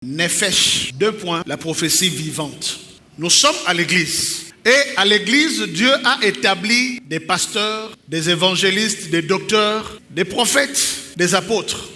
Nefesh, la prophétie vivante. Nous sommes à l'église. Et à l'église, Dieu a établi des pasteurs, des évangélistes, des docteurs, des prophètes, des apôtres.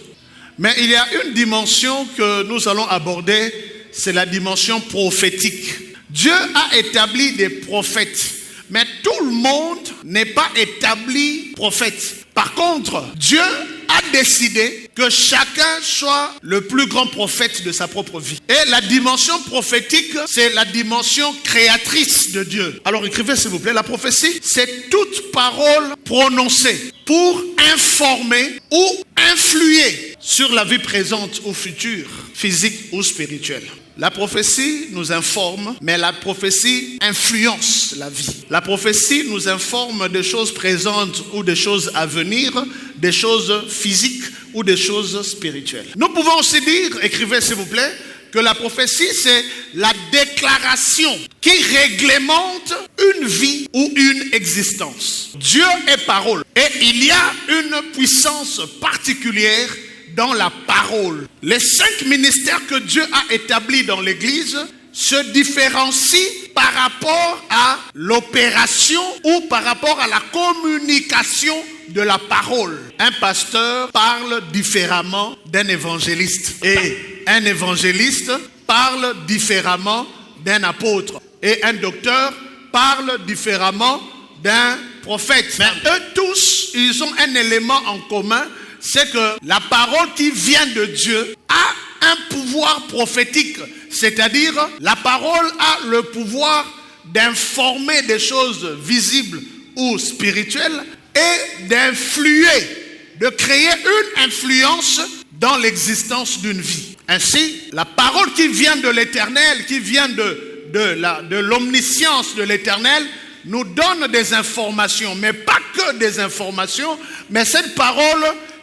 Mais il y a une dimension que nous allons aborder, c'est la dimension prophétique. Dieu a établi des prophètes, mais tout le monde n'est pas établi prophète. Par contre, Dieu a décidé que chacun soit le plus grand prophète de sa propre vie. Et la dimension prophétique, c'est la dimension créatrice de Dieu. Alors écrivez s'il vous plaît, la prophétie, c'est toute parole prononcée pour informer ou influer sur la vie présente ou future, physique ou spirituelle. La prophétie nous informe, mais la prophétie influence la vie. La prophétie nous informe des choses présentes ou des choses à venir, des choses physiques ou des choses spirituelles. Nous pouvons aussi dire, écrivez s'il vous plaît, que la prophétie c'est la déclaration qui réglemente une vie ou une existence. Dieu est parole et il y a une puissance particulière dans la parole. Les 5 ministères que Dieu a établis dans l'église se différencient par rapport à l'opération ou par rapport à la communication de la parole. Un pasteur parle différemment d'un évangéliste. Et un évangéliste parle différemment d'un apôtre. Et un docteur parle différemment d'un prophète. Mais eux tous, ils ont un élément en commun, c'est que la parole qui vient de Dieu a un pouvoir prophétique. C'est-à-dire, la parole a le pouvoir d'informer des choses visibles ou spirituelles et d'influer, de créer une influence dans l'existence d'une vie. Ainsi, la parole qui vient de l'Éternel, qui vient de l'omniscience de l'Éternel, nous donne des informations, mais pas que des informations, mais cette parole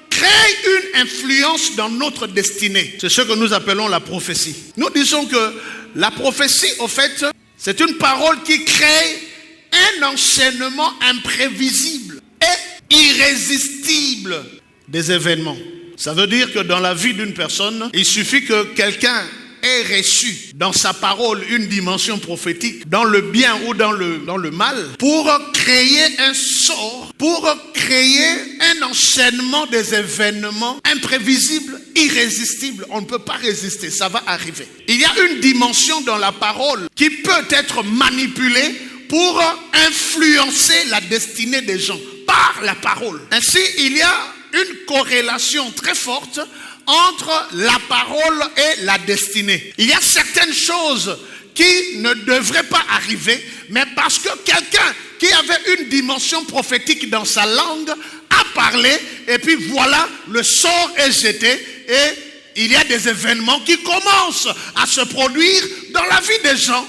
crée une influence dans notre destinée. C'est ce que nous appelons la prophétie. Nous disons que la prophétie, au fait, c'est une parole qui crée un enchaînement imprévisible et irrésistible des événements. Ça veut dire que dans la vie d'une personne, il suffit que quelqu'un ait reçu dans sa parole une dimension prophétique, dans le bien ou dans le mal, pour créer un sort, pour créer un enchaînement des événements imprévisibles, irrésistibles. On ne peut pas résister, ça va arriver. Il y a une dimension dans la parole qui peut être manipulée pour influencer la destinée des gens par la parole. Ainsi, il y a une corrélation très forte entre la parole et la destinée. Il y a certaines choses qui ne devraient pas arriver, mais parce que quelqu'un qui avait une dimension prophétique dans sa langue a parlé, et puis voilà, le sort est jeté, et il y a des événements qui commencent à se produire dans la vie des gens,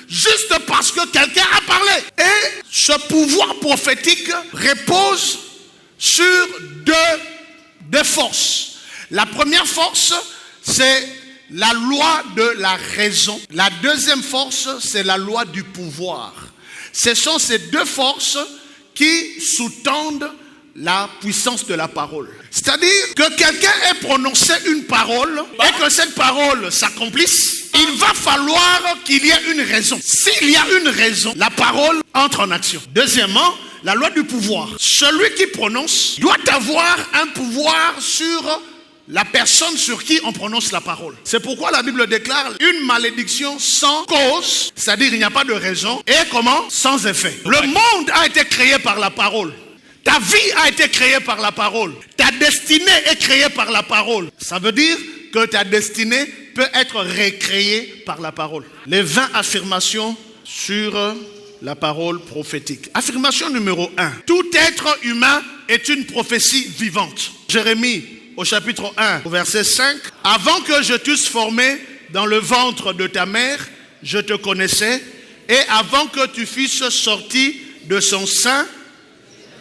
juste parce que quelqu'un a parlé. Et ce pouvoir prophétique repose sur deux forces. La première force, c'est la loi de la raison. La deuxième force, c'est la loi du pouvoir. Ce sont ces deux forces qui sous-tendent la puissance de la parole. C'est-à-dire que quelqu'un ait prononcé une parole et que cette parole s'accomplisse, il va falloir qu'il y ait une raison. S'il y a une raison, la parole entre en action. Deuxièmement, la loi du pouvoir. Celui qui prononce doit avoir un pouvoir sur la personne sur qui on prononce la parole. C'est pourquoi la Bible déclare une malédiction sans cause, c'est-à-dire il n'y a pas de raison, et comment? Sans effet. Le monde a été créé par la parole. Ta vie a été créée par la parole. Ta destinée est créée par la parole. Ça veut dire que ta destinée peut être recréée par la parole. Les 20 affirmations sur la parole prophétique. Affirmation numéro 1. Tout être humain est une prophétie vivante. Jérémie au chapitre 1, au verset 5. Avant que je t'eusse formé dans le ventre de ta mère, je te connaissais. Et avant que tu fusses sorti de son sein,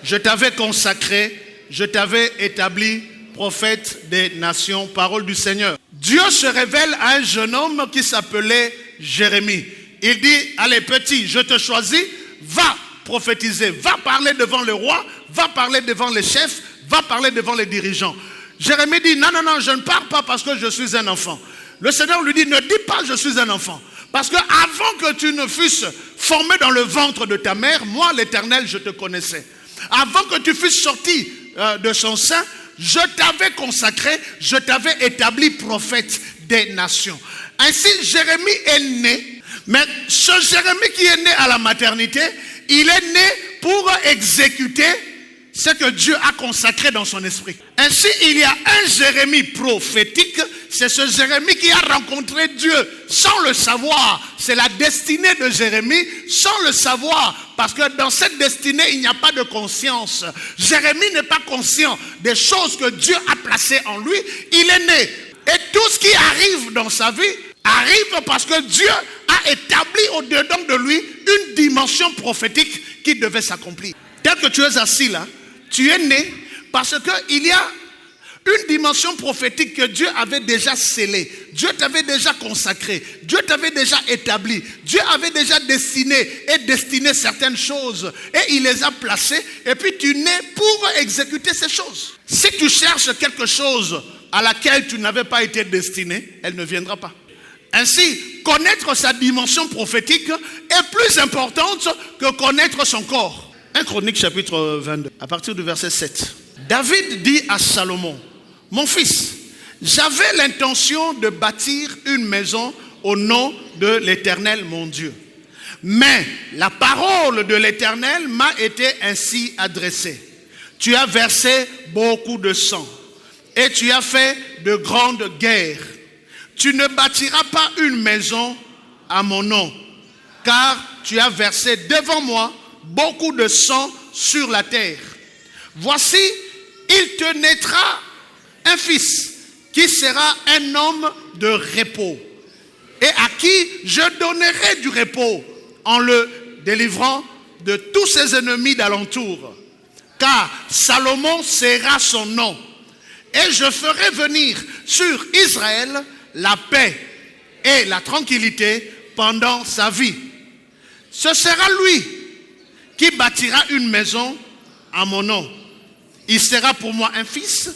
je t'avais consacré, je t'avais établi prophète des nations. Parole du Seigneur. Dieu se révèle à un jeune homme qui s'appelait Jérémie. Il dit, allez petit, je te choisis, va prophétiser, va parler devant le roi, va parler devant les chefs, va parler devant les dirigeants. Jérémie dit, non, je ne pars pas parce que je suis un enfant. Le Seigneur lui dit, ne dis pas je suis un enfant. Parce que avant que tu ne fusses formé dans le ventre de ta mère, moi l'Éternel, je te connaissais. Avant que tu fusses sorti de son sein, je t'avais consacré, je t'avais établi prophète des nations. Ainsi, Jérémie est né, mais ce Jérémie qui est né à la maternité, il est né pour exécuter ce que Dieu a consacré dans son esprit. Ainsi, il y a un Jérémie prophétique, c'est ce Jérémie qui a rencontré Dieu sans le savoir. C'est la destinée de Jérémie sans le savoir, parce que dans cette destinée, il n'y a pas de conscience. Jérémie n'est pas conscient des choses que Dieu a placées en lui. Il est né. Et tout ce qui arrive dans sa vie arrive parce que Dieu a établi au-dedans de lui une dimension prophétique qui devait s'accomplir. Tel que tu es assis là, tu es né parce qu'il y a une dimension prophétique que Dieu avait déjà scellée. Dieu t'avait déjà consacré. Dieu t'avait déjà établi. Dieu avait déjà destiné certaines choses. Et il les a placées. Et puis tu nais pour exécuter ces choses. Si tu cherches quelque chose à laquelle tu n'avais pas été destiné, elle ne viendra pas. Ainsi, connaître sa dimension prophétique est plus importante que connaître son corps. 1 Chronique chapitre 22, à partir du verset 7. David dit à Salomon, « Mon fils, j'avais l'intention de bâtir une maison au nom de l'Éternel mon Dieu. Mais la parole de l'Éternel m'a été ainsi adressée. Tu as versé beaucoup de sang et tu as fait de grandes guerres. Tu ne bâtiras pas une maison à mon nom, car tu as versé devant moi beaucoup de sang sur la terre. Voici, il te naîtra un fils qui sera un homme de repos et à qui je donnerai du repos en le délivrant de tous ses ennemis d'alentour. Car Salomon sera son nom et je ferai venir sur Israël la paix et la tranquillité pendant sa vie. Ce sera lui qui bâtira une maison à mon nom. Il sera pour moi un fils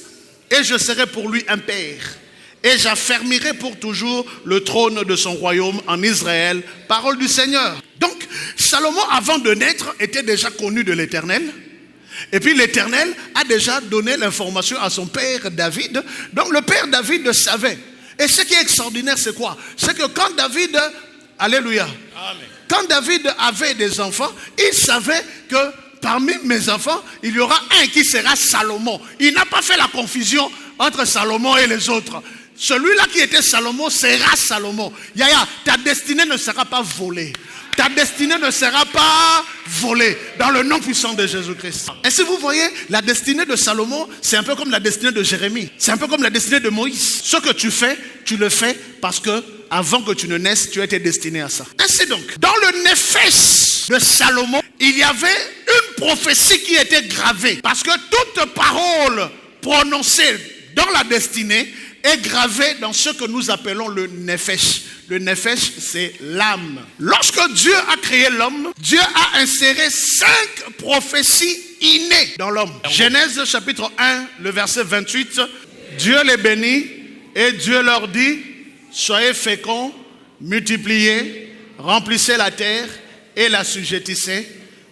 et je serai pour lui un père. Et j'affermirai pour toujours le trône de son royaume en Israël. Parole du Seigneur. Donc, Salomon, avant de naître, était déjà connu de l'Éternel. Et puis l'Éternel a déjà donné l'information à son père David. Donc le père David savait. Et ce qui est extraordinaire, c'est quoi? C'est que quand David, alléluia, Amen. Quand David avait des enfants, il savait que parmi mes enfants, il y aura un qui sera Salomon. Il n'a pas fait la confusion entre Salomon et les autres. Celui-là qui était Salomon sera Salomon. Yaya, ta destinée ne sera pas volée. Ta destinée ne sera pas volée dans le nom puissant de Jésus-Christ. Et si vous voyez, la destinée de Salomon, c'est un peu comme la destinée de Jérémie. C'est un peu comme la destinée de Moïse. Ce que tu fais, tu le fais parce que avant que tu ne naisses, tu as été destiné à ça. Ainsi donc, dans le Néphès de Salomon, il y avait une prophétie qui était gravée. Parce que toute parole prononcée dans la destinée est gravée dans ce que nous appelons le Néphès. Le Néphès, c'est l'âme. Lorsque Dieu a créé l'homme, Dieu a inséré 5 prophéties innées dans l'homme. Genèse chapitre 1, le verset 28. Dieu les bénit et Dieu leur dit, soyez féconds, multipliez, remplissez la terre et l'assujettissez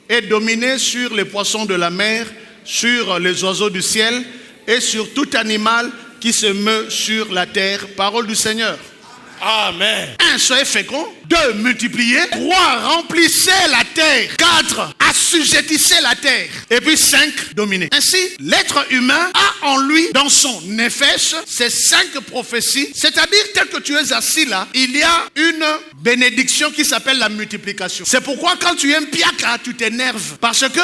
et dominez sur les poissons de la mer, sur les oiseaux du ciel et sur tout animal qui se meut sur la terre. Parole du Seigneur. Amen. 1, soyez féconds. 2, multipliez. 3, remplissez la terre. 4, assujettissez la terre. Et puis 5, dominez. Ainsi, l'être humain a en lui, dans son néphès, ces 5 prophéties. C'est-à-dire, tel que tu es assis là, il y a une bénédiction qui s'appelle la multiplication. C'est pourquoi quand tu es un piacre, tu t'énerves. Parce que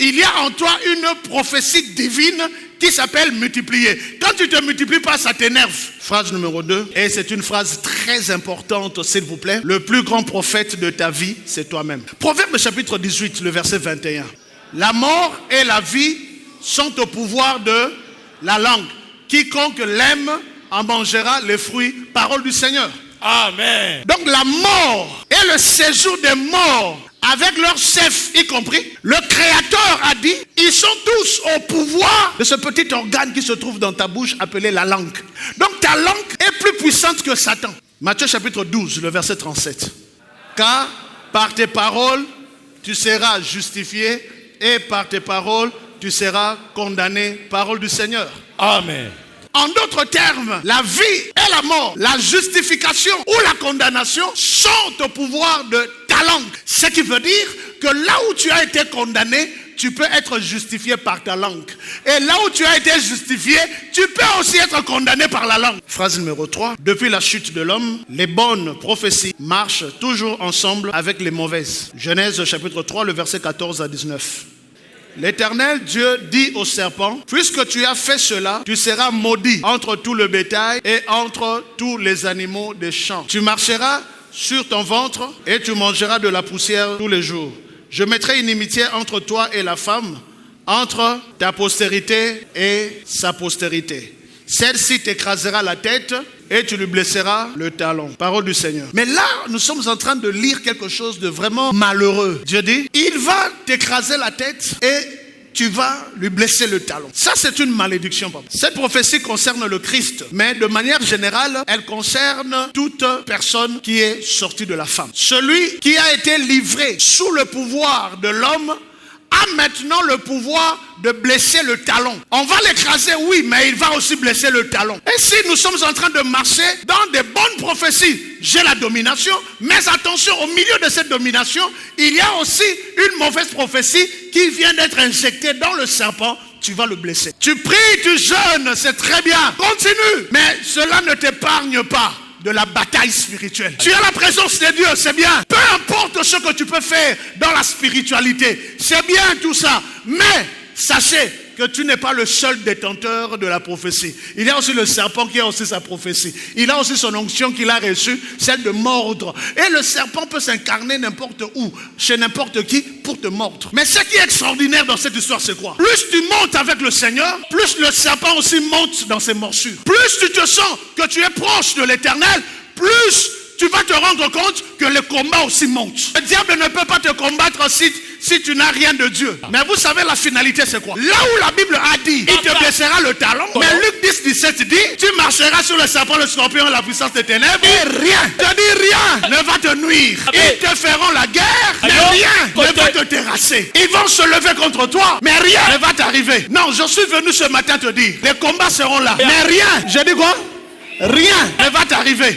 il y a en toi une prophétie divine qui s'appelle multiplier. Quand tu te multiplies pas, ça t'énerve. Phrase numéro 2, et c'est une phrase très importante, s'il vous plaît. Le plus grand prophète de ta vie, c'est toi-même. Proverbe chapitre 18, le verset 21. La mort et la vie sont au pouvoir de la langue. Quiconque l'aime en mangera les fruits. Parole du Seigneur. Amen. Donc la mort et le séjour des morts avec leur chef y compris, le Créateur a dit, ils sont tous au pouvoir de ce petit organe qui se trouve dans ta bouche appelé la langue. Donc ta langue est plus puissante que Satan. Matthieu chapitre 12, le verset 37. Car par tes paroles, tu seras justifié et par tes paroles, tu seras condamné. Parole du Seigneur. Amen. En d'autres termes, la vie et la mort, la justification ou la condamnation sont au pouvoir de ta langue. Ce qui veut dire que là où tu as été condamné, tu peux être justifié par ta langue. Et là où tu as été justifié, tu peux aussi être condamné par la langue. Phrase numéro 3. Depuis la chute de l'homme, les bonnes prophéties marchent toujours ensemble avec les mauvaises. Genèse chapitre 3, le verset 14 à 19. L'Éternel Dieu dit au serpent, puisque tu as fait cela, tu seras maudit entre tout le bétail et entre tous les animaux des champs. Tu marcheras sur ton ventre et tu mangeras de la poussière tous les jours. Je mettrai une inimitié entre toi et la femme, entre ta postérité et sa postérité. Celle-ci t'écrasera la tête et tu lui blesseras le talon. Parole du Seigneur. Mais là, nous sommes en train de lire quelque chose de vraiment malheureux. Dieu dit, il va t'écraser la tête et tu vas lui blesser le talon. Ça, c'est une malédiction, papa. Cette prophétie concerne le Christ, mais de manière générale, elle concerne toute personne qui est sortie de la femme. Celui qui a été livré sous le pouvoir de l'homme a maintenant le pouvoir de blesser le talon. On va l'écraser, oui, mais il va aussi blesser le talon. Et si nous sommes en train de marcher dans des bonnes prophéties, j'ai la domination, mais attention, au milieu de cette domination, il y a aussi une mauvaise prophétie qui vient d'être injectée dans le serpent. Tu vas le blesser. Tu pries, tu jeûnes, c'est très bien. Continue, mais cela ne t'épargne pas de la bataille spirituelle. Tu as la présence de Dieu, c'est bien. Peu importe ce que tu peux faire dans la spiritualité, c'est bien tout ça. Mais sachez que tu n'es pas le seul détenteur de la prophétie. Il y a aussi le serpent qui a aussi sa prophétie. Il a aussi son onction qu'il a reçue, celle de mordre. Et le serpent peut s'incarner n'importe où, chez n'importe qui, pour te mordre. Mais ce qui est extraordinaire dans cette histoire, c'est quoi? Plus tu montes avec le Seigneur, plus le serpent aussi monte dans ses morsures. Plus tu te sens que tu es proche de l'Éternel, plus tu vas te rendre compte que le combat aussi monte. Le diable ne peut pas te combattre si tu n'as rien de Dieu. Mais vous savez la finalité c'est quoi? Là où la Bible a dit, il te blessera le talon. Mais Luc 10, 17 dit, tu marcheras sur le serpent, le scorpion et la puissance des ténèbres. Et rien, je dis rien, ne va te nuire. Ils te feront la guerre, mais rien ne va te terrasser. Ils vont se lever contre toi, mais rien ne va t'arriver. Non, je suis venu ce matin te dire, les combats seront là. Mais rien, je dis quoi? Rien ne va t'arriver.